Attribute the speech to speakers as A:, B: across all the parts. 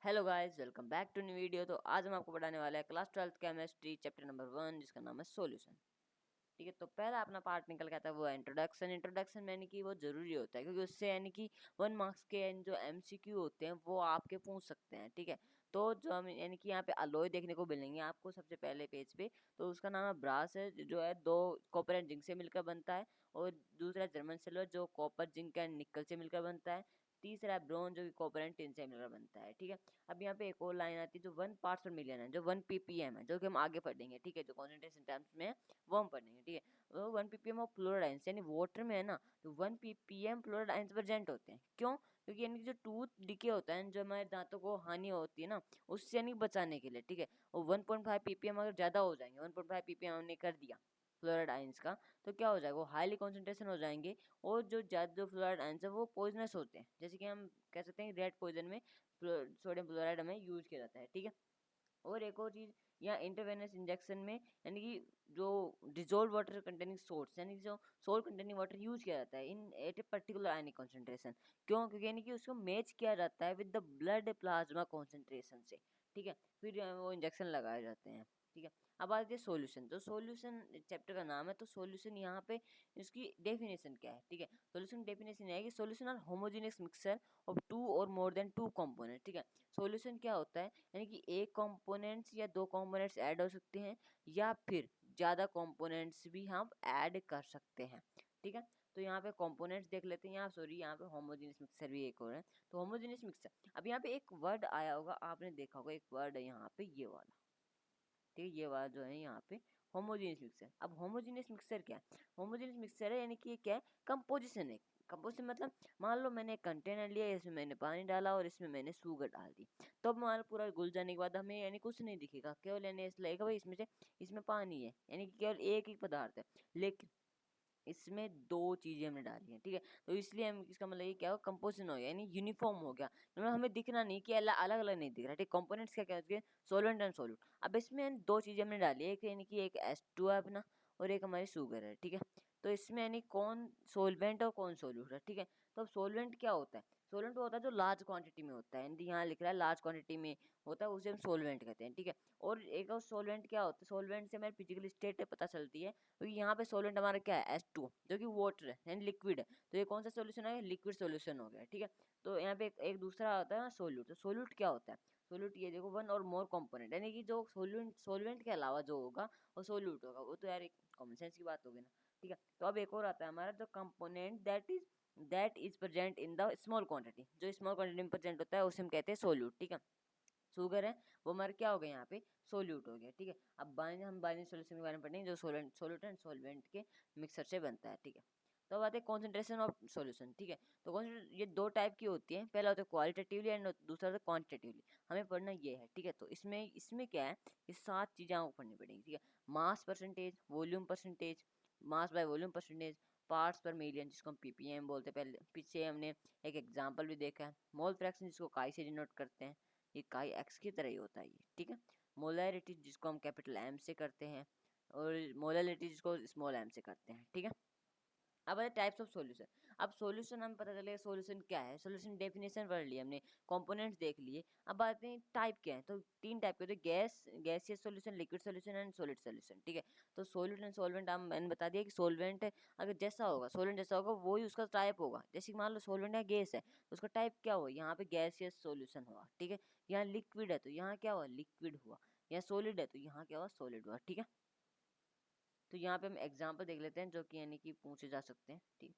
A: Hello guys, welcome back to new video. तो आज हम आपको पढ़ाने वाले हैं class 12th chemistry chapter number 1 जिसका नाम है सॉल्यूशन। ठीक है, तो पहला अपना पार्ट निकल के आता है वो है इंट्रोडक्शन। इंट्रोडक्शन यानी कि वो जरूरी होता है क्योंकि उससे यानी कि 1 मार्क्स के जो एमसीक्यू होते हैं वो आपके पूछ सकते हैं। ठीक है, तो जो हम यानी कि यहाँ पे अलॉय देखने को मिलेंगे आपको सबसे पहले पेज पे, तो उसका नाम है ब्रास है, जो है 2 कॉपर एंड जिंक से मिलकर बनता है, और दूसरा जर्मन सिल्वर जो कॉपर जिंक एंड निकल से मिलकर बनता है, तीसरा ब्रोंज जो कि कॉपर एंड टिन से मिलकर बनता है। ठीक है, अब यहाँ पे एक और लाइन आती है जो 1 पार्ट्स पर मिलियन है, जो 1 ppm है, जो कि हम आगे पढ़ेंगे। ठीक है, जो कॉन्सेंट्रेशन टर्म्स में है वो हम पढ़ेंगे। ठीक है, 1 ppm ऑफ फ्लोराइड आयंस यानी वाटर में है ना, तो 1 ppm फ्लोराइड आयंस प्रेजेंट होते हैं। क्यों? क्योंकि यानी कि जो टूथ डिके होता है, जो हमारे दांतों को हानि होती है ना, उससे यानी बचाने के लिए। ठीक है, और 1.5 ppm अगर ज़्यादा हो जाएंगे, 1.5 ppm हमने कर दिया फ्लोराइड आयंस का, तो क्या हो जाएगा, वो हाईली कॉन्सेंट्रेशन हो जाएंगे, और जो ज़्यादा जो फ्लोराइड आयंस है वो पॉइजनस होते हैं। जैसे कि हम कह सकते हैं रेड पॉइजन में सोडियम फ्लोराइड हमें यूज किया जाता है। ठीक है, और एक और चीज़ यहाँ इंटरवेनस इंजेक्शन में यानी कि जो डिजोल्व वाटर कंटेनिंग सोल्ट्स यानी कि जो सोल्ट कंटेनिंग वाटर यूज किया जाता है in at a particular ionic concentration. क्यों? क्योंकि यानी कि उसको मैच किया जाता है with the blood plasma concentration से। ठीक है, फिर वो इंजेक्शन लगाए जाते हैं। ठीक है, अब आते हैं सॉल्यूशन। तो सॉल्यूशन चैप्टर का नाम है, तो सॉल्यूशन यहाँ पे इसकी डेफिनेशन क्या है। ठीक है, सॉल्यूशन डेफिनेशन है कि solution are homogeneous mixture of 2 और मोर देन 2 कंपोनेंट। ठीक है, सॉल्यूशन क्या होता है, यानी कि एक कंपोनेंट्स या 2 कंपोनेंट्स ऐड हो सकते हैं, या फिर ज़्यादा कंपोनेंट्स भी हम ऐड कर सकते हैं। ठीक है, तो यहाँ पे कंपोनेंट्स देख लेते हैं। यहाँ सॉरी, यहाँ पे होमोजेनियस मिक्सचर भी एक और है। तो होमोजेनियस मिक्सचर, अब यहाँ पे एक वर्ड आया होगा, आपने देखा होगा, एक वर्ड है यहाँ पे ये वाला। ठीक है, ये वाला जो है यहाँ पे होमोजेनियस मिक्सचर। अब होमोजेनियस मिक्सचर क्या है? होमोजेनियस मिक्सचर है यानी कि ये क्या है, कंपोजिशन है। कंपोजिशन मतलब मान लो मैंने एक कंटेनर लिया, इसमें मैंने पानी डाला और इसमें मैंने शुगर डाल दी, तो अब मान लो पूरा घुल जाने के बाद हमें यानी कुछ नहीं दिखेगा, केवल यानी ऐसा लगेगा भाई इसमें से इसमें पानी है, यानी कि केवल एक ही पदार्थ है। लेकिन इसमें 2 चीज़ें हमने डाली हैं। ठीक है, तो इसलिए हम इसका मतलब ये क्या हो, कंपोजिशन हो गया, यानी यूनिफॉर्म हो गया, मतलब हमें दिखना नहीं कि अलग अलग नहीं दिख रहा। ठीक, कंपोनेंट्स क्या क्या होते हैं, सोलेंट एंड सोल्यूट। अब इसमें 2 चीज़ें हमने डाली है, एक यानी कि एक H2 है अपना, और एक हमारी शुगर है। ठीक है, तो इसमें यानी कौन सोलवेंट और कौन सोल्यूट है। ठीक है, तो अब सोलवेंट क्या होता है, सोलवेंट वो होता है जो लार्ज क्वांटिटी में होता है, यानी यहाँ लिख रहा है लार्ज क्वांटिटी में होता है, उसे हम सोलवेंट कहते हैं। ठीक है, और एक और सोलवेंट क्या होता है, सोलवेंट से हमारी फिजिकल स्टेट पता चलती है, क्योंकि यहाँ पे सोलेंट हमारा क्या है, H2, जो कि वाटर है यानी लिक्विड है। तो ये कौन सा सोल्यूशन है, लिक्विड सोल्यूशन हो गया। ठीक है, तो यहाँ पे एक दूसरा होता है सोल्यूट। तो सोल्यूट क्या होता है, सोल्यूट ये देखो 1 और मोर कंपोनेंट, यानी कि जो सोल्वेंट के अलावा जो होगा वो सोल्यूट होगा। वो तो यार एक कॉमन सेंस की बात होगी ना। ठीक है, तो अब एक और आता है हमारा जो component that is present in the small quantity, जो स्मॉल क्वांटिटी में प्रेजेंट होता है उसे हम कहते हैं सोल्यूट। ठीक है, शुगर है वो हमारा क्या हो गया, यहाँ पे सोल्यूट हो गया। ठीक है, अब हम बाइनरी सोल्यूशन के बारे में पढ़ेंगे, जो सोल्यूट एंड सोलवेंट के मिक्सर से बनता है। ठीक है, तो अब आते हैं कॉन्सेंट्रेशन ऑफ सॉल्यूशन। ठीक है, तो ये 2 टाइप की होती है, पहला होता है क्वालिटेटिवली एंड दूसरा होता है क्वांटिटेटिवली। हमें पढ़ना ये है। ठीक है, तो इसमें क्या है, ये 7 चीज़ें आपको पढ़नी पड़ेंगी। ठीक है, mass percentage, volume percentage, mass by volume percentage, parts पर मिलियन जिसको हम ppm बोलते हैं, पहले पीछे हमने एक एग्जाम्पल भी देखा है, मोल फ्रैक्शन जिसको काई से डिनोट करते हैं, ये काई एक्स की तरह ही होता है ये। ठीक है, मोलैरिटी जिसको हम कैपिटल एम से करते हैं, और मोलैरिटी जिसको स्मॉल एम से करते हैं। ठीक है, अब आते टाइप्स ऑफ सॉल्यूशन। अब सॉल्यूशन हमें पता चलेगा सॉल्यूशन क्या है, सॉल्यूशन डेफिनेशन पढ़ ली हमने, कंपोनेंट्स देख लिए। अब आते हैं टाइप क्या है, तो 3 टाइप के होते हैं, gaseous solution, liquid solution and solid solution. ठीक है, तो सॉल्यूट एंड सॉल्वेंट मैंने बता दिया कि सॉल्वेंट अगर जैसा होगा, सॉल्वेंट जैसा होगा वही उसका टाइप होगा। जैसे कि मान लो सॉल्वेंट है, गैस है, तो उसका टाइप क्या हुआ, यहाँ पे गैसियस सॉल्यूशन हुआ। ठीक है, यहाँ लिक्विड है तो यहाँ क्या हुआ, लिक्विड हुआ। यहाँ सॉलिड है तो यहाँ क्या हुआ, सॉलिड हुआ। ठीक है, तो यहाँ पे हम एग्जांपल देख लेते हैं जो कि यानी कि पूछे जा सकते हैं। ठीक,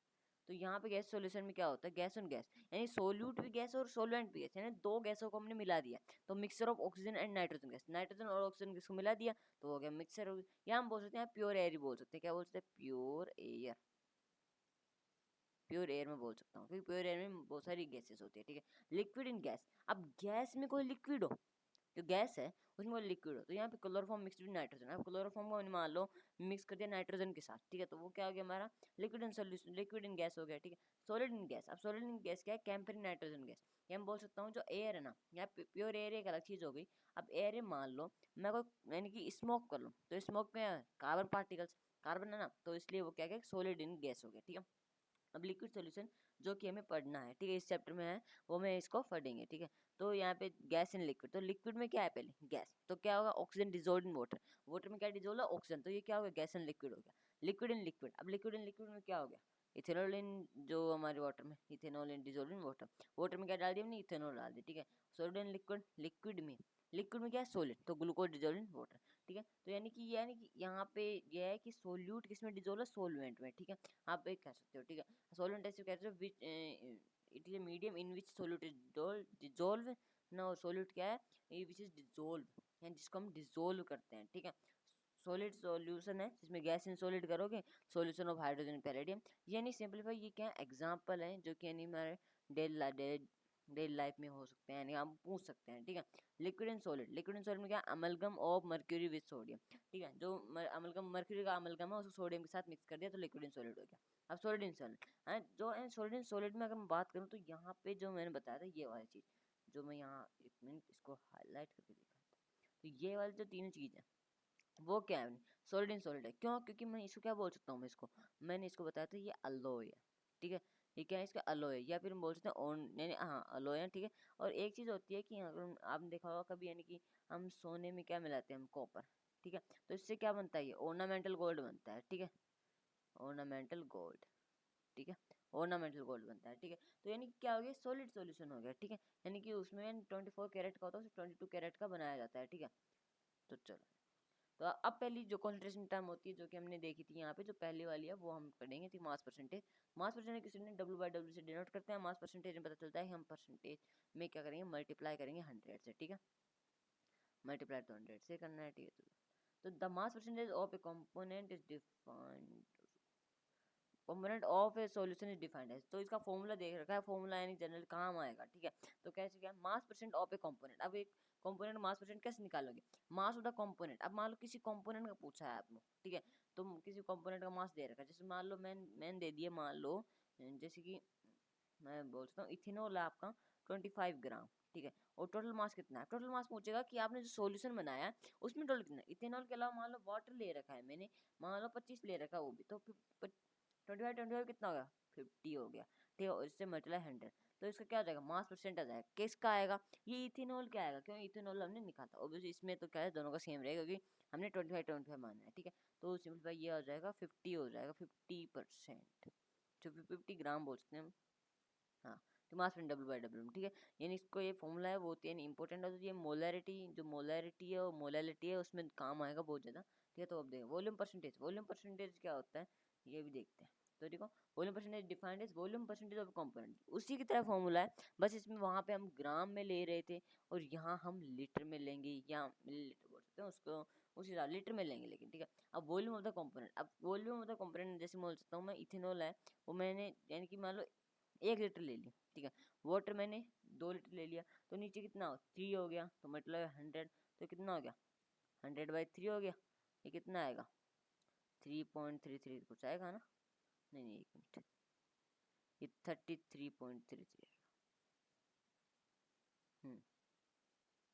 A: तो यहाँ पे गैस सॉल्यूशन में क्या होता है, गैस ऑन गैस, यानी सोल्यूट भी गैस और सोलवेंट भी गैस, यानी 2 गैसों को हमने मिला दिया, तो mixture of oxygen and nitrogen gas, nitrogen और ऑक्सीजन गैस को मिला दिया तो हो गया मिक्सचर। हो गया, या हम बोल सकते हैं प्योर एयर ही बोल सकते हैं। क्या बोल सकते हैं, प्योर एयर। प्योर एयर में बोल सकता हूँ, क्योंकि प्योर एयर में बहुत सारी गैसेस होती है। ठीक है, लिक्विड इन गैस, अब गैस में कोई लिक्विड हो, जो गैस है उसमें वो लिक्विड हो, तो यहाँ पे क्लोरोफॉर्म मिक्सड विद नाइट्रोजन। अब क्लोरोफॉर्म को मैंने मान लो मिक्स कर दिया नाइट्रोजन के साथ। ठीक है, तो वो क्या हो गया हमारा, liquid in solution, liquid in gas हो गया। ठीक है, सॉलिड इन गैस, अब सॉलिड इन गैस क्या है, कैम्फरिन नाइट्रोजन गैस। ये मैं बोल सकता हूँ जो एयर है ना, यहाँ प्योर एयर एक अलग चीज़ हो गई। अब एयर है, मान लो मैं कोई यानी कि स्मोक कर लूँ, तो स्मोक में कार्बन पार्टिकल्स, कार्बन है ना, तो इसलिए वो क्या क्या सॉलिड इन गैस हो गया। ठीक है, अब लिक्विड सॉल्यूशन जो कि हमें पढ़ना है, ठीक है, इस चैप्टर में है, वो मैं इसको पढ़ेंगे। ठीक है, तो यहाँ पे गैस इन लिक्विड, तो लिक्विड में क्या है पहले गैस, तो क्या होगा oxygen dissolve in water, water में क्या डिजोल्व है ऑक्सीजन, तो ये क्या होगा गैस इन लिक्विड हो गया, लिक्विड इन लिक्विड। अब लिक्विड इन लिक्विड में क्या हो गया इथेनॉल इन जो हमारे वाटर में, ethanol in dissolve in water, water में क्या डाल दिया हमने इथेनॉल डाल दिया, ठीक है। सॉलिड इन लिक्विड, लिक्विड में क्या है सॉलिड, तो ग्लूकोज डिजोल्व इन वाटर, ठीक है। तो यानी कि यहाँ पे यह है कि सोल्यूट किसमें डिजोल्व है सोलवेंट में, ठीक है। आप एक कह सकते हो, ठीक है। सोलवेंट ऐसे कहते हो which it is a medium in which solute is dissolve ना, सोल्यूट क्या है विच इज डिजोल्व, यानी जिसको हम डिजोल्व करते हैं, ठीक है। सॉलिड सॉल्यूशन है जिसमें गैस इन सॉलिड करोगे, सॉल्यूशन ऑफ हाइड्रोजन पैलेडियम, यानी सिंपलीफाई ये क्या एग्जांपल है जो कि यानी हमारे डेली लाइफ में हो सकते हैं, यानी हम पूछ सकते हैं, ठीक है। Liquid and solid, liquid and solid में क्या amalgam of mercury with sodium, ठीक है। जो अमलगम मर्क्यूरी का अमलगम है उसको सोडियम के साथ मिक्स कर दिया तो लिक्विड एंड सॉलिड हो गया। अब सॉलिड इन सॉलिड जो सॉलिड इन सॉलिड में अगर मैं बात करूँ तो यहाँ पे जो मैंने बताया था ये वाली चीज़, जो मैं यहाँ एक मिनट इसको हाईलाइट करके दिखाता हूँ, तो ये वाली जो तीनों चीज़ है वो क्या है सॉलिड इन सॉलिड है, क्यों, क्योंकि मैं इसको क्या बोल सकता हूँ, मैं इसको मैंने इसको बताया था ये अलोय है, ठीक है। ये क्या है इसका अलोय, या फिर हम बोल सकते हैं ऑन यानी हाँ अलोय है, ठीक है। और एक चीज़ होती है कि अगर आपने देखा होगा कभी, यानी कि हम सोने में क्या मिलाते हैं हम कॉपर, ठीक है। तो इससे क्या बनता है ये ऑर्नामेंटल गोल्ड बनता है, ठीक है, ऑर्नामेंटल गोल्ड, ठीक है, ऑर्नामेंटल गोल्ड बनता है, ठीक है। तो यानी क्या हो गया सॉलिड सॉल्यूशन हो गया, ठीक है। यानी कि उसमें 24 कैरेट का होता है उसे 22 कैरेट का बनाया जाता है, ठीक है। तो चलो, तो अब पहली जो कॉन्सेंट्रेशन टर्म होती है जो कि हमने देखी थी यहाँ पे, जो पहली वाली है वो हम पढ़ेंगे थी मास परसेंटेज। मास परसेंटेज किसी ने W/W से डिनोट करते हैं, मास परसेंटेज में पता चलता है हम परसेंटेज में क्या करेंगे मल्टीप्लाई करेंगे 100 से, ठीक है। मल्टीप्लाई तो 100 से करना है, ठीक है। तो the mass percentage of A component is defined, component of A solution is defined है, तो इसका फॉर्मूला देख रखा है, फॉर्मूला यानी जनरल काम आएगा, ठीक है। तो कैसे क्या मास परसेंट ऑफ ए कंपोनेंट, अब एक कंपोनेंट मास परसेंट कैसे निकालोगे, मास ऑफ द कंपोनेंट। अब मान लो किसी कंपोनेंट का पूछा है आपको, ठीक है, तो किसी कंपोनेंट का मास दे रखा है, जैसे मान लो मैंने दे दिया, मान लो जैसे कि मैं बोल सकता हूँ इथेनॉल है आपका 25 ग्राम, ठीक है। और टोटल मास कितना है, टोटल मास पूछेगा कि आपने जो सॉल्यूशन बनाया है उसमें टोटल कितना है। इथेनॉल के अलावा मान लो वाटर ले रखा है मैंने, मान लो 25 ले रखा है वो भी, तो 25 कितना हो गया 50 हो गया, ठीक है। और इससे मल्टीप्लाई 100, तो इसका क्या हो जाएगा मास परसेंट आ जाएगा, किसका आएगा ये इथेनॉल क्या आएगा, क्यों इथेनॉल हमने निकाला था ऑब्वियसली, इसमें तो क्या है दोनों का सेम रहेगा क्योंकि हमने 25 माना है, ठीक है। तो सिंपलीफाई ये हो जाएगा 50 हो जाएगा 50%, तो 50 ग्राम बोल सकते हैं हम, हाँ। तो मास में W/W, ठीक है। यानी इसको ये फॉर्मूला है वो होती है इंपॉर्टेंट होती है, मोलैरिटी जो मोलैरिटी है और मोलैलिटी है उसमें काम आएगा बहुत ज़्यादा, ठीक है। तो अब देखो वॉल्यूम परसेंटेज क्या होता है ये भी देखते हैं। तो देखो volume percentage defined as volume percentage of component, उसी की तरह फॉर्मूला है, बस इसमें वहाँ पे हम ग्राम में ले रहे थे और यहाँ हम लीटर में लेंगे या मिलीलीटर बोल सकते हैं उसको, उसी तरह लीटर में लेंगे, लेकिन ठीक है। अब वॉल्यूम ऑफ द कंपोनेंट, अब वॉल्यूम ऑफ द कंपोनेंट जैसे बोल सकता हूँ मैं इथेनॉल है वो मैंने यानी कि मान लो 1 लीटर ले लिया, ठीक है। वाटर मैंने 2 लीटर ले लिया, तो नीचे कितना हो 3 हो गया, तो मतलब 100, तो कितना हो गया 100/3 हो गया, ये कितना आएगा 3.33 कुछ आएगा ना, नहीं नहीं एक मिनट, ये 33.33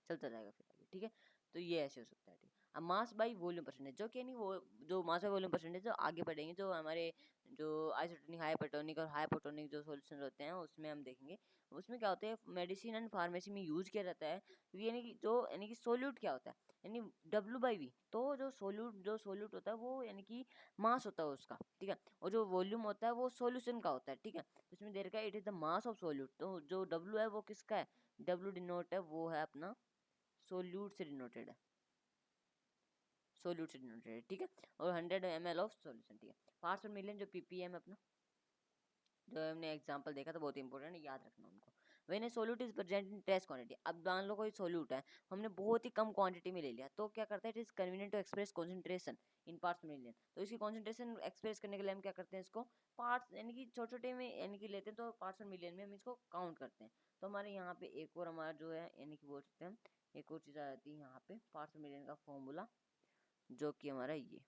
A: चलता जाएगा फिर आगे, ठीक है। तो ये ऐसे हो सकता है, ठीक है। अब मास बाई वॉल्यूम परसेंटेज जो कि नहीं वो जो मास बाई वॉल्यूम परसेंटेज जो आगे बढ़ेंगे, जो हमारे जो आइसोटोनिक हाइपरटोनिक और हाइपोटोनिक जो सॉल्यूशन होते हैं उसमें हम देखेंगे, उसमें क्या होता है मेडिसिन एंड फार्मेसी में यूज किया जाता है, यानी कि जो यानी कि सोल्यूट क्या होता है यानी W/V, तो जो सोल्यूट होता है वो यानी कि मास होता है उसका, ठीक है। और जो वॉल्यूम होता है वो सोल्यूशन का होता है, ठीक है। तो इसमें दे रखा है it is the mass of solute, तो जो W है वो किसका है, W डिनोट है वो है अपना सोल्यूट से डिनोटेड है, सोल्यूट से डिनोटेड है, ठीक है। और 100 ml ऑफ सोल्यूशन, ठीक है। पार्ट्स पर मिलियन जो ppm है अपना, जो हमने एग्जांपल देखा था बहुत इंपॉर्टेंट है, याद रखना उनको। When A solute is present in trace quantity, अब मान लो कोई सोल्यूट है हमने बहुत ही कम क्वांटिटी में ले लिया, तो क्या करता है it is convenient to express concentration in parts million, तो इसकी कॉन्सेंट्रेशन एक्सप्रेस करने के लिए हम क्या करते हैं इसको पार्ट्स यानी कि छोटे छोटे में यानी कि लेते हैं, तो पार्ट्स पर मिलियन में हम इसको काउंट करते हैं। तो हमारे यहाँ पे एक और हमारा जो है यानी कि बोल सकते हैं एक और चीज़ आ जाती है यहाँ पे पार्ट्स पर मिलियन का फॉर्मूला, जो कि हमारा ये,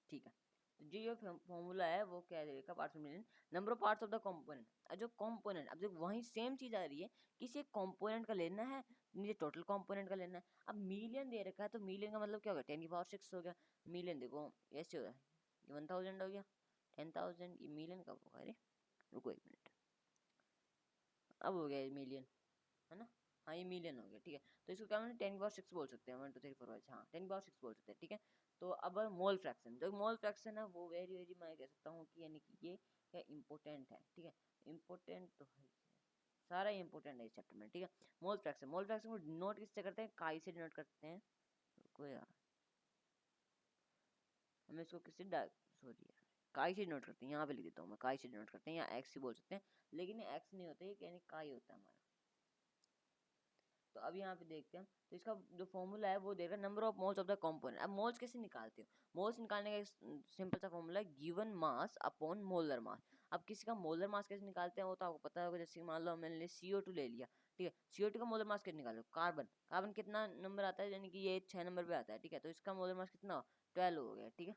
A: ठीक है। तो जो ये फॉर्मूला है वो क्या देगा पार्ट्स पर million, number of parts of the component, जो कंपोनेंट अब देखो वही सेम चीज आ रही है, किसी एक कंपोनेंट का लेना है, मुझे टोटल कंपोनेंट का लेना है। अब मिलियन दे रखा है तो मिलियन का मतलब क्या होगा 10⁶ हो गया, मिलियन देखो ऐसे हो गया, ये 1000 हो गया 10,000, ये मिलियन कब होगा, अरे रुको एक मिनट, अब हो गया मिलियन, है ना। हाँ ये मिलियन हो गया, ठीक है। तो इसको क्या मैंने 10⁻6 बोल सकते हैं, 1 2 3 4 5, हाँ 10⁻6 बोल सकते हैं, ठीक है। तो अब मोल फ्रैक्शन, जो मोल फ्रैक्शन है वो वेरी वेरी मैं कह सकता हूँ कि यानी कि ये क्या इम्पोर्टेंट है, ठीक है। इम्पोर्टेंट तो है, सारा इम्पोर्टेंट है इस चैप्टर में, ठीक है। मोल फ्रैक्शन, मोल फ्रैक्शन को डिनोट किससे करते हैं, काई से डिनोट करते हैं। रुको यार, हमें इसको किससे सॉरी यार, काई से डिनोट करते हैं, यहाँ पे लिख देता हूँ मैं, काई से डिनोट करते हैं, या एक्स ही बोल सकते हैं, लेकिन एक्स नहीं होता, ये यानी काई होता है हमारा। तो अब यहाँ पे देखते हैं, तो इसका जो फॉर्मूला है वो देगा number of moles of the component. अब मोल्स कैसे निकालते हो, मोल्स निकालने का एक सिंपल सा फॉर्मूला है, given mass upon molar mass. अब किसी का मोलर मास कैसे निकालते हैं वो तो आपको पता होगा, जैसे मान लो मैंने CO2 ले लिया, ठीक है। CO2 का मोलर मास कैसे निकालो, कार्बन, कार्बन कितना नंबर आता है, यानी कि ये 6 नंबर पे आता है, ठीक है। तो इसका मोलर मास कितना, 12 हो गया, ठीक है,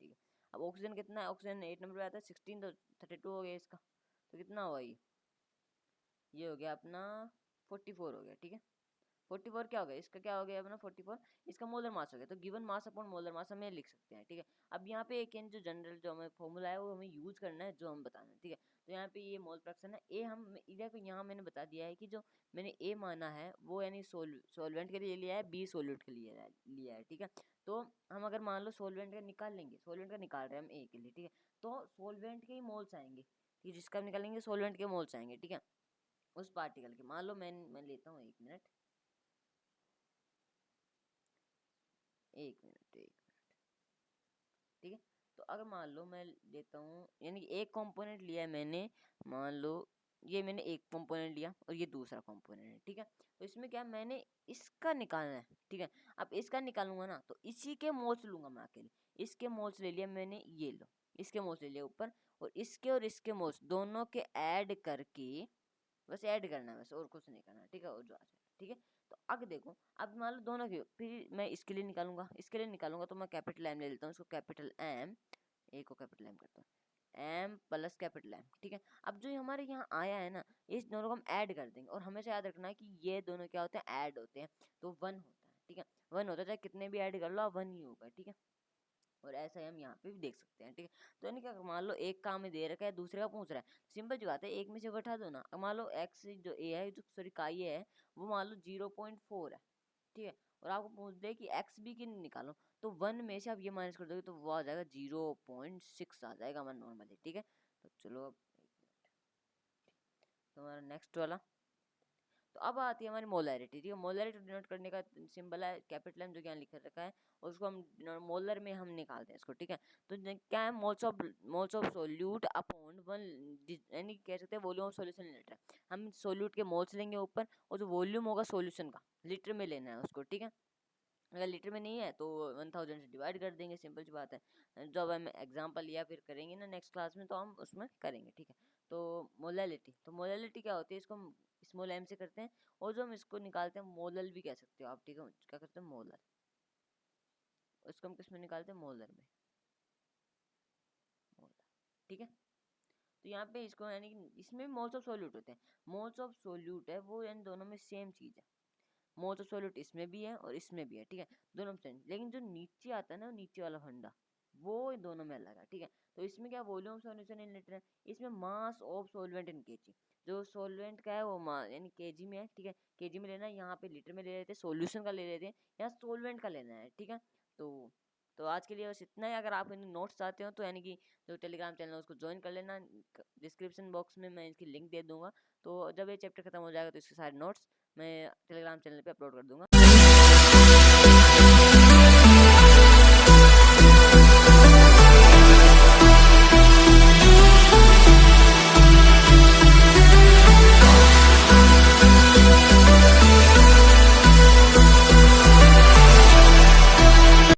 A: ठीक है। अब ऑक्सीजन कितना है, ऑक्सीजन 8 नंबर पे आता है, 16, तो 32 हो गया इसका। तो कितना हुआ ये हो गया अपना 44 हो गया, ठीक है। 44 क्या हो गया, इसका क्या हो गया अपना 44, इसका मोलर मास हो गया। तो given mass upon molar mass हमें लिख सकते हैं, ठीक है। अब यहाँ पे एक जो जनरल जो हमें फॉर्मूला है वो हमें यूज करना है, जो हम बताना है, ठीक है। तो यहाँ पे ये मोल फ्रैक्शन है, ए हम इधर को यहाँ मैंने बता दिया है कि जो मैंने ए माना है वो यानी सोलवेंट के लिए लिया है, बी सोल्यूट के लिए लिया है, ठीक है। तो हम अगर मान लो सोलवेंट का निकाल लेंगे, सोलवेंट का निकाल रहे हैं हम ए के लिए, ठीक है। तो सोलवेंट के ही मोल्स आएंगे, ठीक है, जिसका हम निकालेंगे सोलवेंट के मोल्स आएंगे, ठीक है। उस पार्टिकल के, मान लो मैं लेता हूँ, 1 मिनट, 1 मिनट, ठीक है। तो अगर मान लो मैं लेता हूँ, यानी कि एक कंपोनेंट लिया है मैंने, मान लो ये मैंने एक कंपोनेंट लिया और ये दूसरा कंपोनेंट है, ठीक है। तो इसमें क्या मैंने इसका निकालना है, ठीक है। अब इसका निकालूंगा ना तो इसी के मोल्स लूंगा मैं अकेले, इसके मोल्स ले लिया मैंने, ये लो इसके मोल्स ले लिया ऊपर, और इसके मोल्स दोनों के ऐड करके, बस ऐड करना है बस, और कुछ नहीं करना, ठीक है, और जो आ जाएगा, ठीक है। तो आगे देखो, अब मान लो दोनों की, फिर मैं इसके लिए निकालूंगा, इसके लिए निकालूंगा तो मैं कैपिटल एम ले लेता हूँ, इसको कैपिटल एम, ए को कैपिटल एम करता हूँ, एम प्लस कैपिटल एम, ठीक है। अब जो हमारे यहाँ आया है ना, इस दोनों को हम ऐड कर देंगे, और हमेशा याद रखना है कि ये दोनों क्या होते हैं, ऐड होते हैं, तो 1 होता है, ठीक है। 1 होता है, चाहे कितने भी ऐड कर लो 1 ही होगा, ठीक है। और ऐसा ही हम यहाँ पे भी देख सकते हैं, ठीक है। तो यानी क्या, मान लो एक काम में दे रखा है, दूसरे का पूछ रहा है, सिंपल सी बात है, एक में से बैठा दो ना। मान लो एक्स जो ए है, जो सॉरी का ये है, वो मान लो 0.4 है, ठीक है। और आपको पूछ दे कि एक्स बी की निकालो, तो 1 में से आप ये माइनस कर दोगे तो वो आ जाएगा 0.6 आ जाएगा हमारा नॉर्मली, ठीक है। तो चलो अब 1 मिनट, तो हमारा नेक्स्ट वाला, तो अब आती है हमारी मोलैरिटी, ठीक है। मोलैरिटी डिनोट करने का सिंबल है कैपिटल एम, जो यहाँ लिख रखा है, और उसको हम मोलर में हम निकालते हैं इसको, ठीक है। तो क्या है, मोल्स ऑफ सोल्यूट अपॉन 1, यानी कह सकते हैं वॉल्यूम ऑफ सॉल्यूशन लीटर। हम सोल्यूट के मोल्स लेंगे ऊपर, और जो वॉल्यूम होगा सॉल्यूशन का लीटर में लेना है उसको, ठीक है। अगर लीटर में नहीं है तो 1000 से डिवाइड कर देंगे, सिंपल सी बात है। जब हम एग्जांपल या फिर करेंगे ना नेक्स्ट क्लास में, तो हम उसमें करेंगे, ठीक है। तो मोलैलिटी, तो मोलैलिटी क्या होती है, इसको हम स्मॉल एम से करते हैं, और जो हम इसको निकालते हैं मोलल भी कह सकते हो आप, ठीक है। क्या करते हैं, मोलर, इसको हम किस में निकालते हैं, मोलर में, मोलर, ठीक है। तो यहाँ पे इसको यानी कि इसमें मोल्स ऑफ सोल्यूट होते हैं, मोल्स ऑफ सोल्यूट है वो, यानी दोनों में सेम चीज़ है, मोल्स ऑफ सोल्यूट इसमें भी है और इसमें भी है, ठीक है, दोनों में सेम। लेकिन जो नीचे आता है ना, नीचे वाला फंडा, वो दोनों में अलग है, ठीक है। तो इसमें क्या, वॉल्यूम सॉल्यूशन इन लीटर है, इसमें mass of solvent in KG, जो सॉल्वेंट का है वो यानी केजी में है, ठीक है, केजी में लेना है, यहाँ पे लीटर में ले लेते हैं, सॉल्यूशन का ले लेते हैं, यहाँ सॉल्वेंट का लेना है, ठीक है। तो आज के लिए बस इतना ही। अगर आप इन नोट्स चाहते हो तो यानी कि जो टेलीग्राम चैनल है उसको ज्वाइन कर लेना, डिस्क्रिप्शन बॉक्स में मैं इसकी लिंक दे दूंगा। तो जब ये चैप्टर खत्म हो जाएगा तो इसके सारे नोट्स मैं टेलीग्राम चैनल पे अपलोड कर दूंगा।